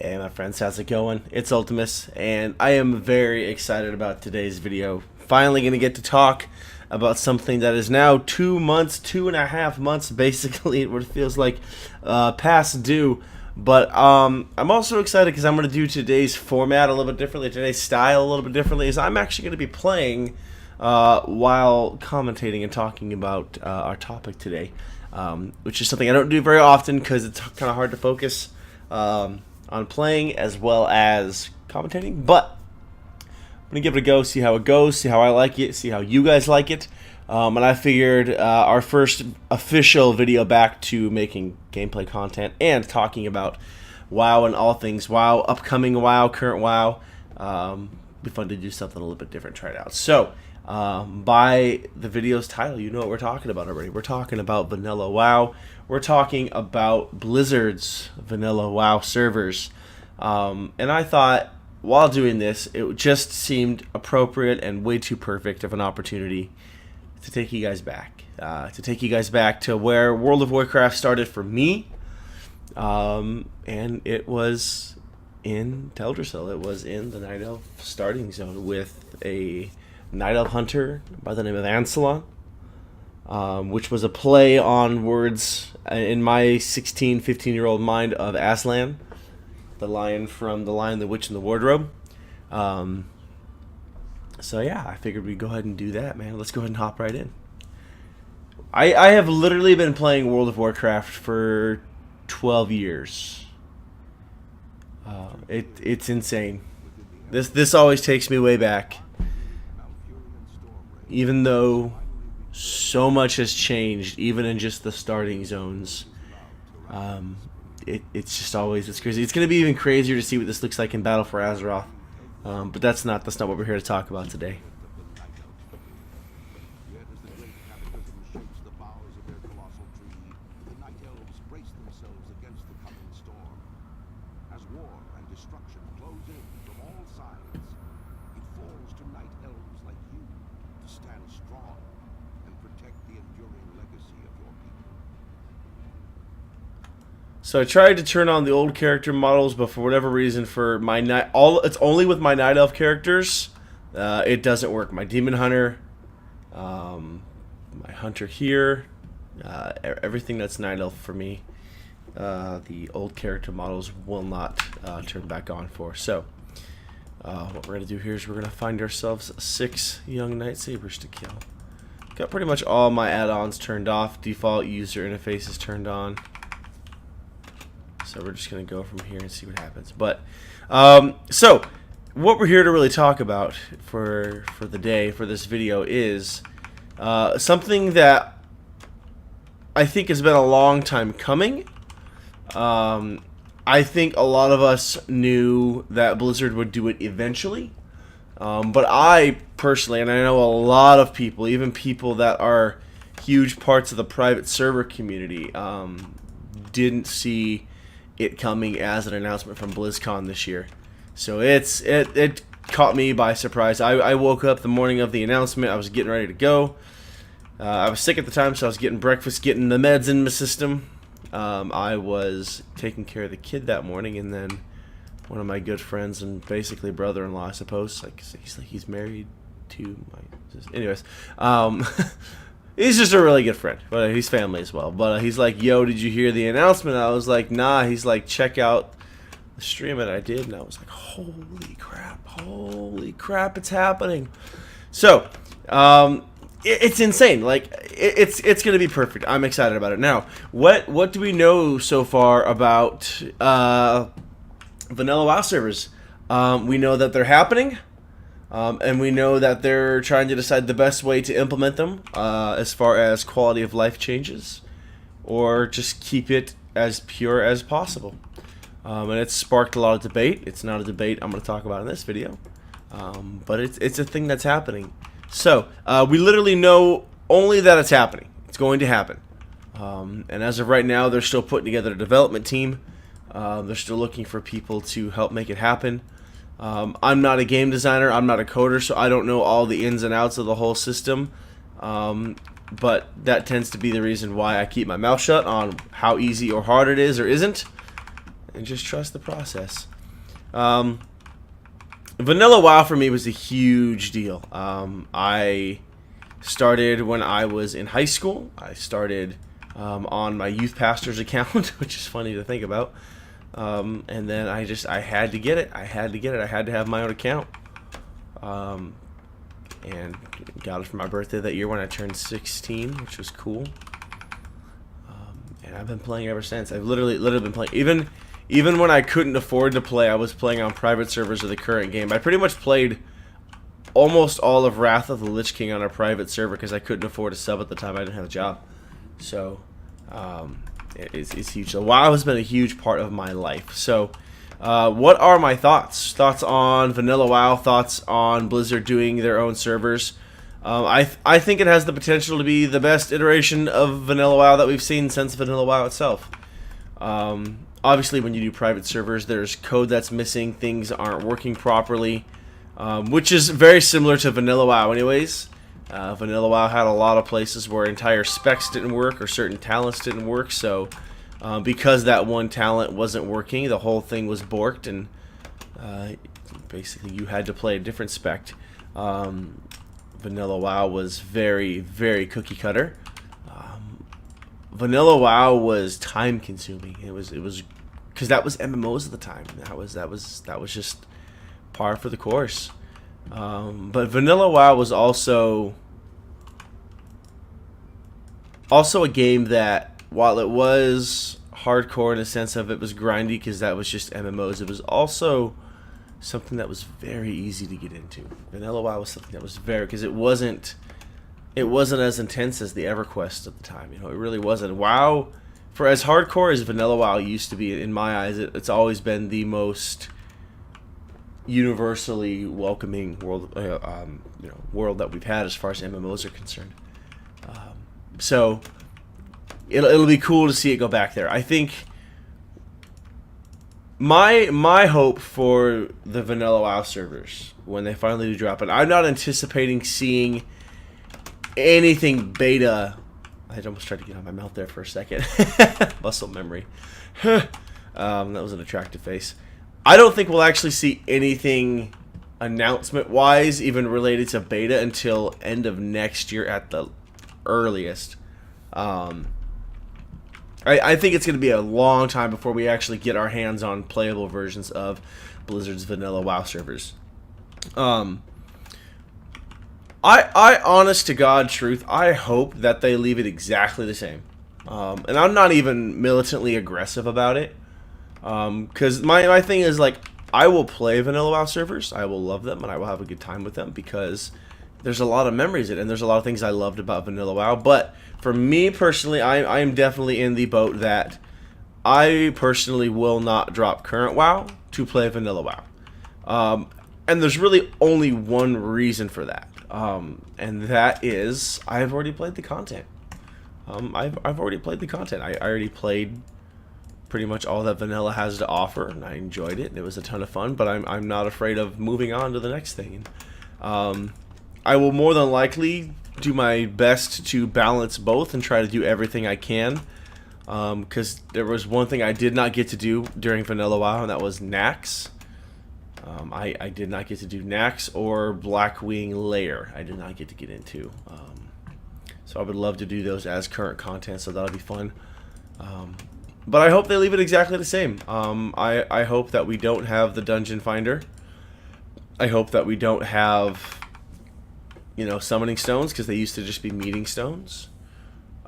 Hey my friends, how's it going? It's Ultimus, and I am very excited about today's video. Finally going to get to talk about something that is now 2 months, 2.5 months basically, what it feels like, past due. But I'm also excited because I'm going to do today's format a little bit differently, today's style a little bit differently, is I'm actually going to be playing while commentating and talking about our topic today, which is something I don't do very often because it's kind of hard to focus on playing as well as commentating, but I'm going to give it a go, see how it goes, see how I like it, see how you guys like it. And I figured our first official video back to making gameplay content and talking about WoW and all things WoW, upcoming WoW, current WoW, be fun to do something a little bit different, try it out. So, by the video's title, you know what we're talking about already. We're talking about Vanilla WoW. We're talking about Blizzard's Vanilla WoW servers. And I thought, while doing this, it just seemed appropriate and way too perfect of an opportunity to take you guys back. To where World of Warcraft started for me. And it was in Teldrassil. It was in the Night Elf starting zone with a Night Elf hunter by the name of Ancelon. Which was a play on words in my 16, 15-year-old mind of Aslan, the lion from The Lion, the Witch, and the Wardrobe. So yeah, I figured we'd go ahead and do that, man. Let's go ahead and hop right in. I have literally been playing World of Warcraft for 12 years. It's insane. This always takes me way back. Even though so much has changed, even in just the starting zones. It's just always, it's crazy. It's going to be even crazier to see what this looks like in Battle for Azeroth. But that's not what we're here to talk about today. So I tried to turn on the old character models, but for whatever reason, for my it's only with my Night Elf characters. It doesn't work. My Demon Hunter, my Hunter here, everything that's Night Elf for me, the old character models will not turn back on for. So what we're gonna do here is we're gonna find ourselves 6 young Night Sabers to kill. Got pretty much all my add-ons turned off. Default user interface is turned on. So we're just going to go from here and see what happens. But, so, what we're here to really talk about for the day, for this video, is something that I think has been a long time coming. I think a lot of us knew that Blizzard would do it eventually. But I, personally, and I know a lot of people, even people that are huge parts of the private server community, didn't see it coming as an announcement from BlizzCon this year. So it caught me by surprise. I woke up the morning of the announcement. I was getting ready to go. I was sick at the time, so I was getting breakfast, getting the meds in my system. I was taking care of the kid that morning, and then one of my good friends and basically brother-in-law, I suppose, he's married to my sister. Anyways, he's just a really good friend, but he's family as well. But he's like, yo, did you hear the announcement? I was like, nah. He's like, check out the stream that I did. And I was like, holy crap, it's happening. So, it's insane. Like, it's going to be perfect. I'm excited about it. Now, what do we know so far about Vanilla WoW servers? We know that they're happening. And we know that they're trying to decide the best way to implement them as far as quality of life changes, or just keep it as pure as possible. And it's sparked a lot of debate. It's not a debate I'm going to talk about in this video, but it's a thing that's happening. So we literally know only that it's happening. It's going to happen. And as of right now, they're still putting together a development team. They're still looking for people to help make it happen. I'm not a game designer, I'm not a coder, so I don't know all the ins and outs of the whole system, but that tends to be the reason why I keep my mouth shut on how easy or hard it is or isn't. and just trust the process. Vanilla WoW for me was a huge deal. I started when I was in high school. I started on my youth pastor's account, which is funny to think about. And then I had to get it. I had to have my own account. And got it for my birthday that year when I turned 16, which was cool. And I've been playing ever since. I've literally been playing. Even when I couldn't afford to play, I was playing on private servers of the current game. I pretty much played almost all of Wrath of the Lich King on a private server because I couldn't afford a sub at the time. I didn't have a job. So, it's huge. So WoW has been a huge part of my life. So, what are my thoughts? Thoughts on Vanilla WoW? Thoughts on Blizzard doing their own servers? I think it has the potential to be the best iteration of Vanilla WoW that we've seen since Vanilla WoW itself. Obviously, when you do private servers, there's code that's missing, things aren't working properly, which is very similar to Vanilla WoW anyways. Vanilla WoW had a lot of places where entire specs didn't work or certain talents didn't work, so because that one talent wasn't working, the whole thing was borked, and basically you had to play a different spec. Vanilla WoW was very, very cookie cutter. Vanilla WoW was time consuming. It was because that was MMOs at the time. That was just par for the course. But Vanilla WoW was also a game that, while it was hardcore in a sense of it was grindy because that was just MMOs, it was also something that was very easy to get into. Vanilla WoW was something that was because it wasn't as intense as the EverQuest at the time. You know, it really wasn't. WoW, for as hardcore as Vanilla WoW used to be, in my eyes, it's always been the most universally welcoming world, world that we've had as far as MMOs are concerned. So it'll be cool to see it go back there. I think my hope for the Vanilla WoW servers when they finally do drop it, I'm not anticipating seeing anything beta. I almost tried to get on my mouth there for a second. Muscle memory. That was an attractive face. I don't think we'll actually see anything announcement-wise even related to beta until end of next year at the earliest. I think it's going to be a long time before we actually get our hands on playable versions of Blizzard's Vanilla WoW servers. I honest to God truth, I hope that they leave it exactly the same. And I'm not even militantly aggressive about it. Because my thing is, like, I will play Vanilla WoW servers. I will love them, and I will have a good time with them because there's a lot of memories in it, and there's a lot of things I loved about Vanilla WoW. But for me personally, I am definitely in the boat that I personally will not drop current WoW to play Vanilla WoW. And there's really only one reason for that. And that is I've already played the content. I've already played the content. I already played pretty much all that Vanilla has to offer, and I enjoyed it, and it was a ton of fun, but I'm not afraid of moving on to the next thing. I will more than likely do my best to balance both and try to do everything I can, because there was one thing I did not get to do during Vanilla WoW, and that was Nax. I did not get to do Nax or Blackwing Lair. I did not get to get into. So I would love to do those as current content, so that'll be fun. But I hope they leave it exactly the same. I hope that we don't have the Dungeon Finder. I hope that we don't have, summoning stones, because they used to just be meeting stones.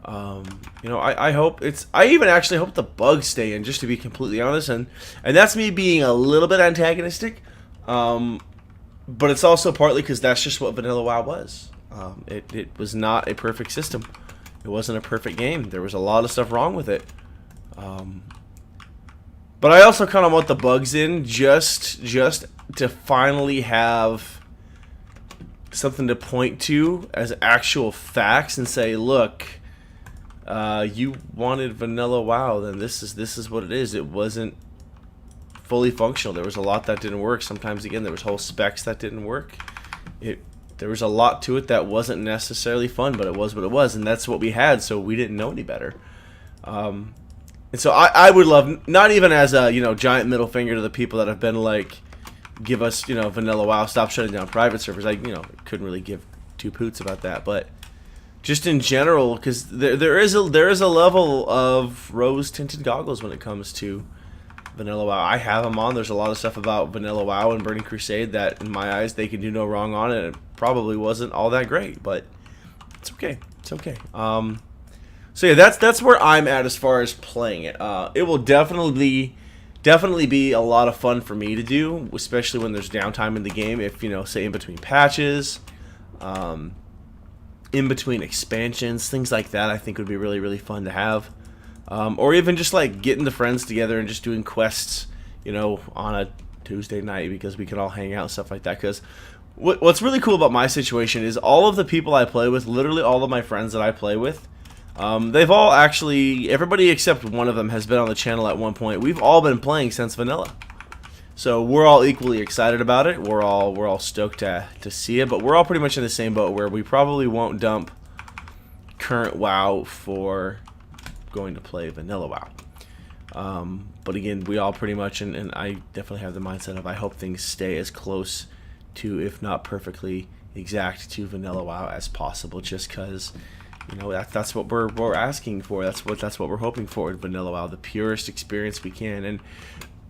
I hope I even actually hope the bugs stay in, just to be completely honest, and that's me being a little bit antagonistic, but it's also partly because that's just what Vanilla WoW was. It was not a perfect system. It wasn't a perfect game. There was a lot of stuff wrong with it. But I also kind of want the bugs in just to finally have something to point to as actual facts and say, look, you wanted Vanilla WoW, then this is what it is. It wasn't fully functional. There was a lot that didn't work. Sometimes, again, there was whole specs that didn't work. There was a lot to it that wasn't necessarily fun, but it was what it was, and that's what we had, so we didn't know any better. And And so I would love, not even as a, giant middle finger to the people that have been like, give us, vanilla WoW, stop shutting down private servers. I, couldn't really give two poots about that, but just in general, because there is a level of rose tinted goggles when it comes to vanilla WoW. I have them on. There's a lot of stuff about vanilla WoW and Burning Crusade that, in my eyes, they can do no wrong on it. It probably wasn't all that great, but it's okay. It's okay. So yeah, that's where I'm at as far as playing it. It will definitely be a lot of fun for me to do, especially when there's downtime in the game. If say in between patches, in between expansions, things like that, I think would be really, really fun to have. Or even just like getting the friends together and just doing quests, on a Tuesday night, because we can all hang out and stuff like that. Because what's really cool about my situation is all of the people I play with, literally all of my friends that I play with, they've all actually, everybody except one of them has been on the channel at one point. We've all been playing since vanilla. So we're all equally excited about it. We're all stoked to see it, but we're all pretty much in the same boat where we probably won't dump current WoW for going to play vanilla WoW. But again, we all pretty much, and I definitely have the mindset of I hope things stay as close to, if not perfectly exact to vanilla WoW as possible, just because that's what we're asking for. That's what we're hoping for in vanilla WoW, the purest experience we can. And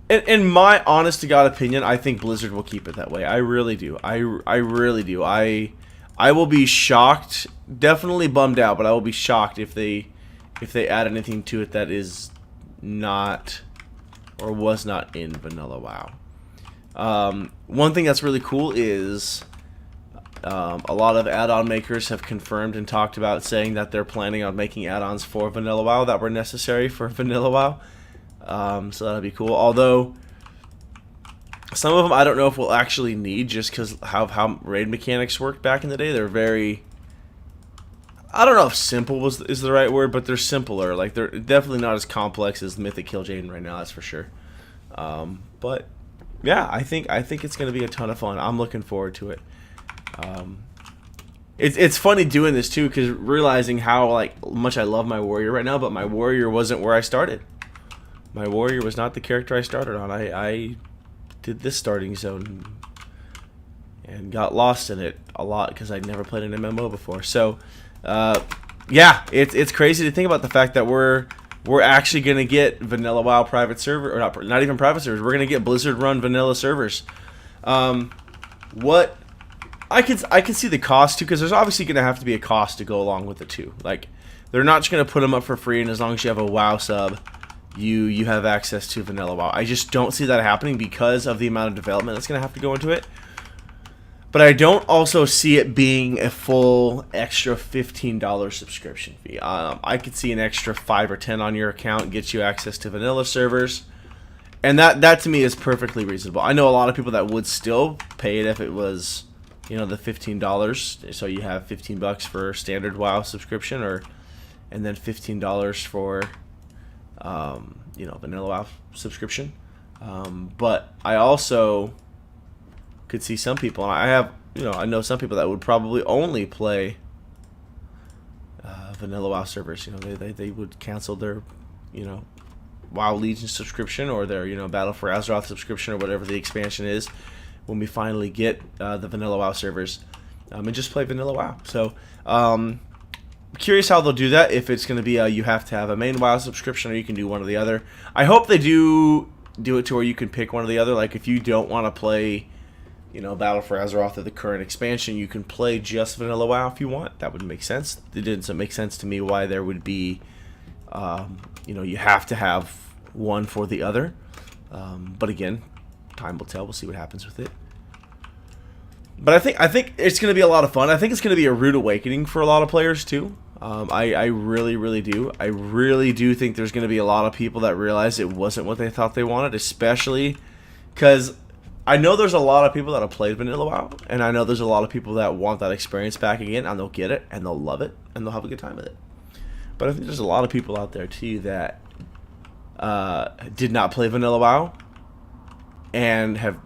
in my honest to God opinion, I think Blizzard will keep it that way. I really do. I really do. I will be shocked, definitely bummed out, but I will be shocked if they add anything to it that is not or was not in vanilla WoW. One thing that's really cool is a lot of add-on makers have confirmed and talked about saying that they're planning on making add-ons for vanilla WoW that were necessary for vanilla WoW. So that'll be cool. Although some of them I don't know if we'll actually need, just because how raid mechanics worked back in the day. They're very, I don't know if simple is the right word, but they're simpler. Like, they're definitely not as complex as Mythic Kill Jaden right now. That's for sure. But yeah, I think it's going to be a ton of fun. I'm looking forward to it. It's funny doing this too, because realizing how much I love my warrior right now, but my warrior wasn't where I started. My warrior was not the character I started on. I did this starting zone and got lost in it a lot because I'd never played an MMO before. So yeah, it's crazy to think about the fact that we're actually gonna get vanilla WoW private server, or not even private servers. We're gonna get Blizzard run vanilla servers. What I can see the cost too, because there's obviously gonna have to be a cost to go along with it too. Like, they're not just gonna put them up for free, and as long as you have a WoW sub, you have access to vanilla WoW. I just don't see that happening because of the amount of development that's gonna have to go into it. But I don't also see it being a full extra $15 subscription fee. I could see an extra 5 or 10 on your account gets you access to vanilla servers, and that to me is perfectly reasonable. I know a lot of people that would still pay it if it was, the $15. So you have $15 for standard WoW subscription, and then $15 for vanilla WoW subscription. But I also could see some people, and I know some people that would probably only play vanilla WoW servers. They would cancel their WoW Legion subscription, or their Battle for Azeroth subscription, or whatever the expansion is when we finally get the vanilla WoW servers, and just play vanilla WoW. So curious how they'll do that, if it's going to be you have to have a main WoW subscription, or you can do one or the other. I hope they do it to where you can pick one or the other. Like, if you don't want to play Battle for Azeroth or the current expansion, you can play just vanilla WoW if you want. That would make sense. It didn't make sense to me why there would be you have to have one for the other. But again, time will tell. We'll see what happens with it. But I think it's going to be a lot of fun. I think it's going to be a rude awakening for a lot of players too. I really do. I really do think there's going to be a lot of people that realize it wasn't what they thought they wanted, especially because I know there's a lot of people that have played vanilla WoW, and I know there's a lot of people that want that experience back again, and they'll get it, and they'll love it, and they'll have a good time with it. But I think there's a lot of people out there too that did not play vanilla WoW and have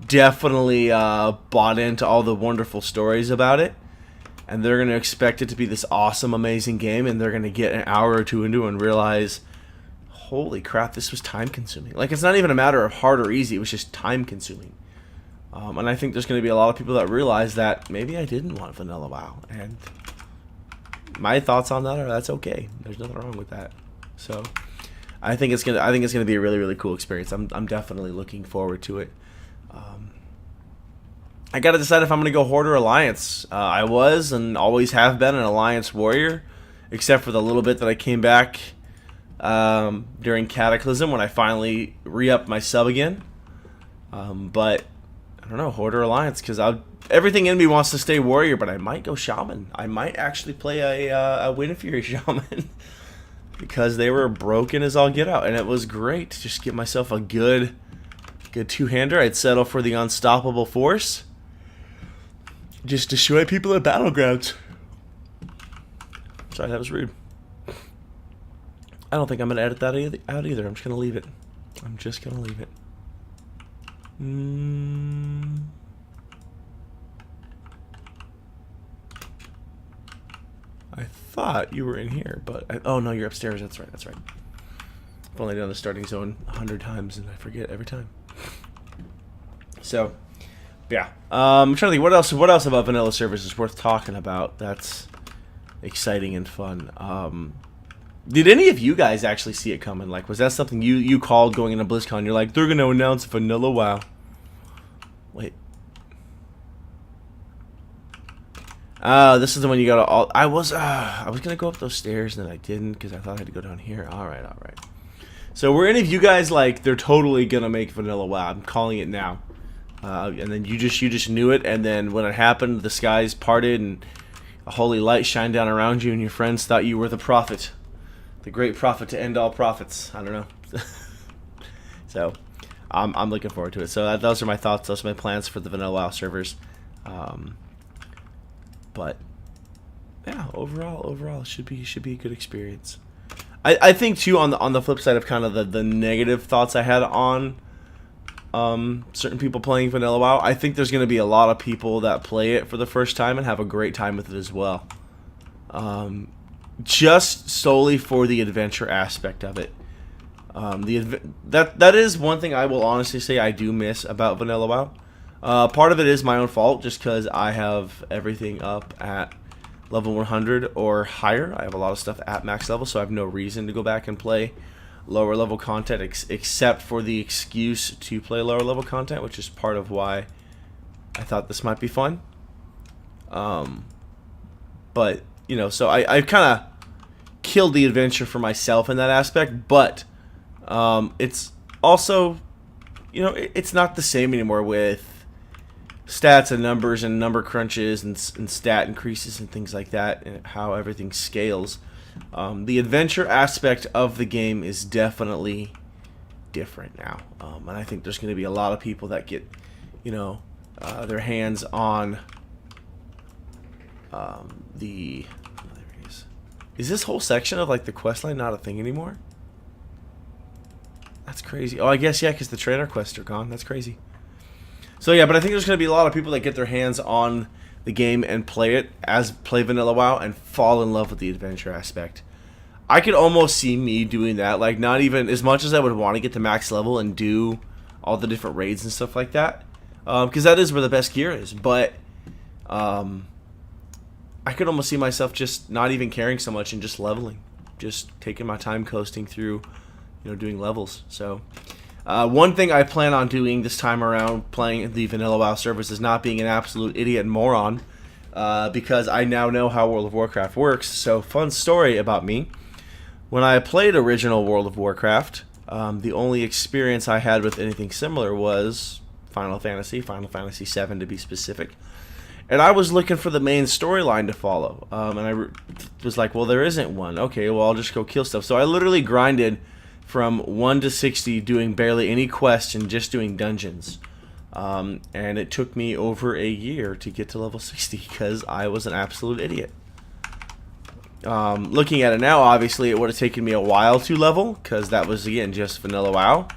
definitely bought into all the wonderful stories about it, and they're going to expect it to be this awesome, amazing game, and they're going to get an hour or two into it and realize, holy crap, this was time consuming. Like, it's not even a matter of hard or easy, it was just time consuming. And I think there's going to be a lot of people that realize that maybe I didn't want Vanilla WoW, and my thoughts on that are that's okay. There's nothing wrong with that. So I think it's gonna be a really, really cool experience. I'm definitely looking forward to it. I gotta decide if I'm gonna go Horde or Alliance. I was and always have been an Alliance warrior, except for the little bit that I came back during Cataclysm when I finally re-upped my sub again. But I don't know, Horde or Alliance, because everything in me wants to stay warrior, but I might go Shaman. I might actually play a Wind Fury Shaman because they were broken as all get out, and it was great to just get myself a good two-hander. I'd settle for the Unstoppable Force. Just destroy people at Battlegrounds. Sorry, that was rude. I don't think I'm going to edit that out either. I'm just going to leave it. I'm just going to leave it. I thought you were in here, but... oh, no, you're upstairs. That's right, that's right. I've only done the starting zone 100 times, and I forget every time. So... yeah, I'm trying to think what else about vanilla servers is worth talking about. That's exciting and fun. Did any of you guys actually see it coming? Like, was that something you called going into BlizzCon? You're like, they're gonna announce vanilla WoW. Wait. This is the one you gotta all. I was gonna go up those stairs and then I didn't because I thought I had to go down here. All right. So were any of you guys like they're totally gonna make vanilla WoW? I'm calling it now. And then you just knew it, and then when it happened, the skies parted, and a holy light shined down around you, and your friends thought you were the prophet, the great prophet to end all prophets. I don't know. So, I'm looking forward to it. So those are my thoughts. Those are my plans for the vanilla WoW servers. But yeah, overall, it should be a good experience. I think too on the flip side of kind of the negative thoughts I had on. Certain people playing vanilla WoW, I think there's going to be a lot of people that play it for the first time and have a great time with it as well. Just solely for the adventure aspect of it. That is one thing I will honestly say I do miss about vanilla WoW. Part of it is my own fault, just because I have everything up at level 100 or higher. I have a lot of stuff at max level, so I have no reason to go back and play lower level content except for the excuse to play lower level content, which is part of why I thought this might be fun. But you know, so I kind of killed the adventure for myself in that aspect, but it's also, you know, it's not the same anymore with stats and numbers and number crunches and stat increases and things like that, and how everything scales. The adventure aspect of the game is definitely different now, and I think there's going to be a lot of people that get, you know, their hands on the. Oh, there he is. Is this whole section of like the questline not a thing anymore? That's crazy. Oh, I guess yeah, because the trainer quests are gone. That's crazy. So yeah, but I think there's going to be a lot of people that get their hands on the game and play vanilla WoW and fall in love with the adventure aspect. I could almost see me doing that, like not even as much as I would want to get to max level and do all the different raids and stuff like that, because that is where the best gear is. But I could almost see myself just not even caring so much and just leveling, just taking my time coasting through, you know, doing levels. So one thing I plan on doing this time around playing the vanilla WoW servers is not being an absolute idiot and moron, because I now know how World of Warcraft works. So fun story about me. When I played original World of Warcraft, the only experience I had with anything similar was Final Fantasy VII to be specific. And I was looking for the main storyline to follow, and I was like, well, there isn't one. Okay, well, I'll just go kill stuff. So I literally grinded from 1 to 60 doing barely any quests and just doing dungeons. And it took me over a year to get to level 60 because I was an absolute idiot. Looking at it now, obviously it would have taken me a while to level because that was, again, just vanilla WoW.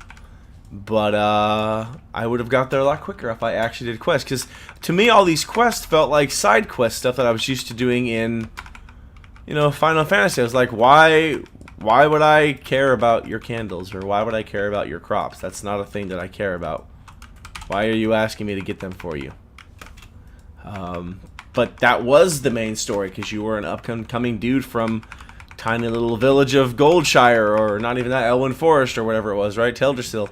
But I would have got there a lot quicker if I actually did quests, because to me all these quests felt like side quest stuff that I was used to doing in, you know, Final Fantasy. I was like, why why would I care about your candles, or why would I care about your crops? That's not a thing that I care about. Why are you asking me to get them for you? But that was the main story, because you were an upcoming dude from tiny little village of Goldshire, or not even that, Elwyn Forest, or whatever it was, right? Teldrassil.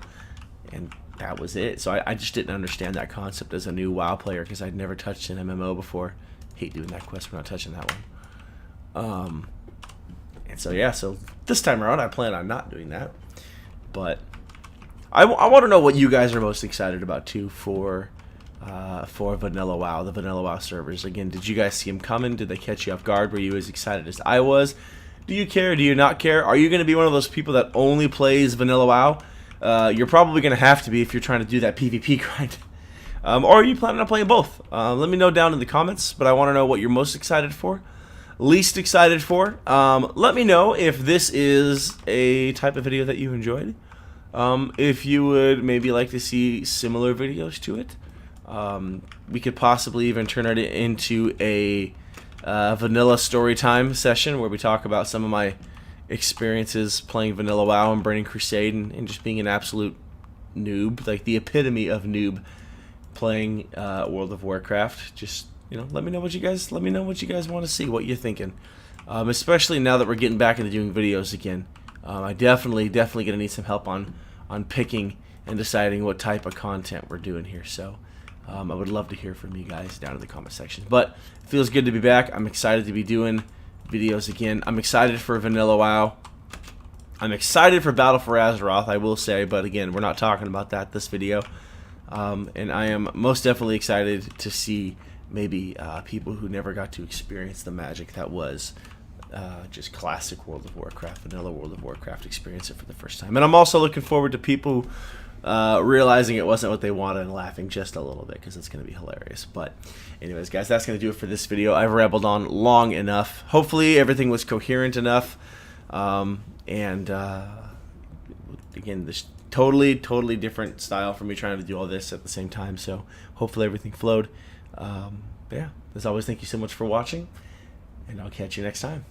And that was it. So I just didn't understand that concept as a new WoW player, because I'd never touched an MMO before. Hate doing that quest, we're not touching that one. And so yeah, so this time around I plan on not doing that. But I want to know what you guys are most excited about too for Vanilla WoW, the Vanilla WoW servers. Again, did you guys see them coming? Did they catch you off guard? Were you as excited as I was? Do you care? Do you not care? Are you going to be one of those people that only plays Vanilla WoW? You're probably going to have to be if you're trying to do that PvP grind. Or are you planning on playing both? Let me know down in the comments, but I want to know what you're most excited for, least excited for. Let me know if this is a type of video that you enjoyed. If you would maybe like to see similar videos to it. We could possibly even turn it into a vanilla story time session where we talk about some of my experiences playing Vanilla WoW and Burning Crusade, and just being an absolute noob, like the epitome of noob playing World of Warcraft. Just, you know, let me know what you guys want to see, what you're thinking. Especially now that we're getting back into doing videos again. I definitely gonna need some help on picking and deciding what type of content we're doing here. So I would love to hear from you guys down in the comment section. But it feels good to be back. I'm excited to be doing videos again. I'm excited for Vanilla WoW. I'm excited for Battle for Azeroth, I will say, but again, we're not talking about that this video. And I am most definitely excited to see maybe people who never got to experience the magic that was just classic World of Warcraft, vanilla World of Warcraft, experience it for the first time. And I'm also looking forward to people realizing it wasn't what they wanted and laughing just a little bit, because it's going to be hilarious. But anyways, guys, that's going to do it for this video. I've rambled on long enough. Hopefully everything was coherent enough. Again, this totally different style for me trying to do all this at the same time. So hopefully everything flowed. But yeah, as always, thank you so much for watching, and I'll catch you next time.